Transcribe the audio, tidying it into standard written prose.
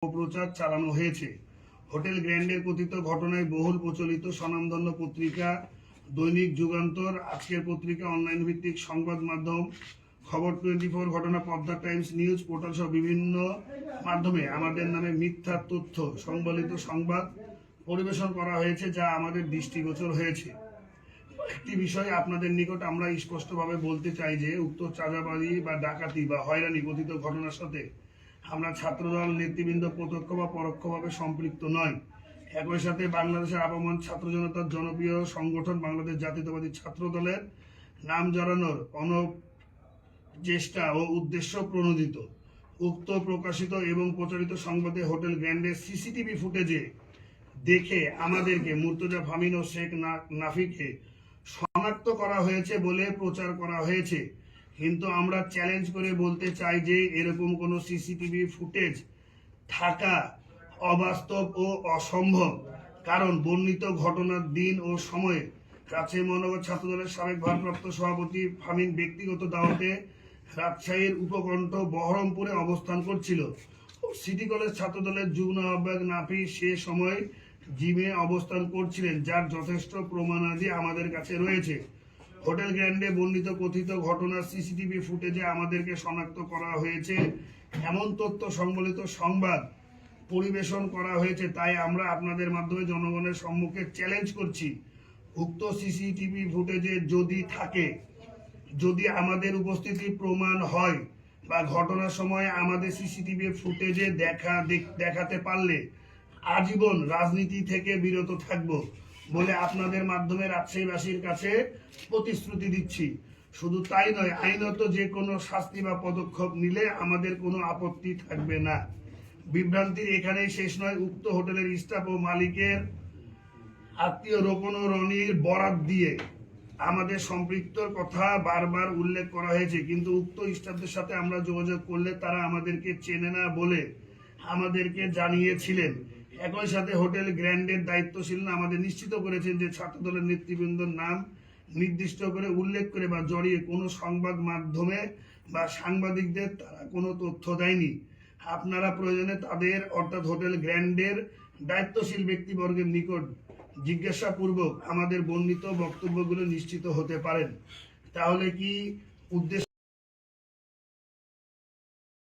অপপ্রচার চালানো হয়েছে। হোটেল গ্র্যান্ডের কথিত ঘটনায় বহুল প্রচলিত স্বনামধন্য পত্রিকা দৈনিক যুগান্তর, আজকের পত্রিকা, অনলাইন ভিত্তিক সংবাদ মাধ্যম খবর 24, ঘটনা, পদ্মা টাইমস, নিউজ পোর্টাল সহ বিভিন্ন মাধ্যমে আমাদের নামে মিথ্যা তথ্য সংবলিত সংবাদ পরিবেশন করা হয়েছে, যা আমাদের দৃষ্টিগোচর হয়েছে। একটি বিষয় আপনাদের নিকট আমরা স্পষ্টভাবে বলতে চাই যে উক্ত চাঁদাবাজি বা ডাকাতি বা হয়রানি কথিত ঘটনার সাথে আমরা ছাত্রদল নেতৃবৃন্দ প্রত্যক্ষ বা পরোক্ষভাবে সম্পৃক্ত নয়। একই সাথে বাংলাদেশের আপামর ছাত্র জনতার জনপ্রিয় সংগঠন বাংলাদেশ জাতীয়তাবাদী ছাত্র দলের নাম জড়ানোর অনচেষ্টা ও উদ্দেশ্য প্রণোদিত। উক্ত প্রকাশিত এবং প্রচারিত সংবাদে হোটেল গ্র্যান্ডের সিসিটিভি ফুটেজে দেখে আমাদেরকে মুর্তজা ফামিন ও শেখ নাফিকে শনাক্ত করা হয়েছে বলে প্রচার করা হয়েছে, কিন্তু আমরা চ্যালেঞ্জ করে বলতে চাই যে এরকম কোনো সিসিটিভি ফুটেজ থাকা অবাস্তব ও অসম্ভব। কারণ বর্ণিত ঘটনার দিন ও সময়ে রাজশাহী মহানগর ছাত্রদলের সাবেক ভারপ্রাপ্ত সভাপতি ফামিন ব্যক্তিগত দাওয়াতে রাজশাহীর উপকণ্ঠ বহরমপুরে অবস্থান করছিল। সিটি কলেজ ছাত্রদলের যুগ্ম আহ্বায়ক নাফি সে সময় জিমে অবস্থান করছিলেন, যার যথেষ্ট প্রমাণাদি আমাদের কাছে রয়েছে। হোটেল গ্র্যান্ডে বর্ণিত কথিত ঘটনার সিসিটিভি ফুটেজে আমাদেরকে শনাক্ত করা হয়েছে এমন তথ্য সংবলিত সংবাদ পরিবেশন করা হয়েছে, তাই আমরা আপনাদের মাধ্যমে জনগণের সম্মুখে চ্যালেঞ্জ করছি, উক্ত সিসিটিভি ফুটেজে যদি আমাদের উপস্থিতি প্রমাণ হয় বা ঘটনার সময় আমাদের সিসিটিভি ফুটেজে দেখাতে পারলে আজীবন রাজনীতি থেকে বিরত থাকব বলে আপনাদের মাধ্যমে রাজশাহীবাসীর কাছে প্রতিশ্রুতি দিচ্ছি। শুধু তাই নয়, আইনত যে কোনো শাস্তি বা পদক্ষেপ নিলে আমাদের কোনো আপত্তি থাকবে না। বিভ্রান্তির এখানেই শেষ নয়। উক্ত হোটেলের স্টাফ ও মালিকের আত্মীয় রোকন ও রনির বরাত দিয়ে আমাদের সম্পৃক্তর কথা বারবার উল্লেখ করা হয়েছে, কিন্তু উক্ত স্টাফদের সাথে আমরা যোগাযোগ করলে তারা আমাদেরকে চেনে না বলে আমাদেরকে জানিয়েছিলেন। একই সাথে হোটেল গ্র্যান্ডের দায়িত্বশীল আমাদের নিশ্চিত করেছেন যে ছাত্রদলের নেতৃবৃন্দর নাম নির্দিষ্ট করে উল্লেখ করে বা জড়িয়ে কোনো সংবাদ মাধ্যমে বা সাংবাদিকদের তারা কোনো তথ্য দেয়নি। আপনারা প্রয়োজনে তাদের অর্থাৎ হোটেল গ্র্যান্ডের দায়িত্বশীল ব্যক্তিবর্গের নিকট জিজ্ঞাসাপূর্বক আমাদের বর্ণিত বক্তব্যগুলো নিশ্চিত হতে পারেন। তাহলে কি উদ্দেশ্য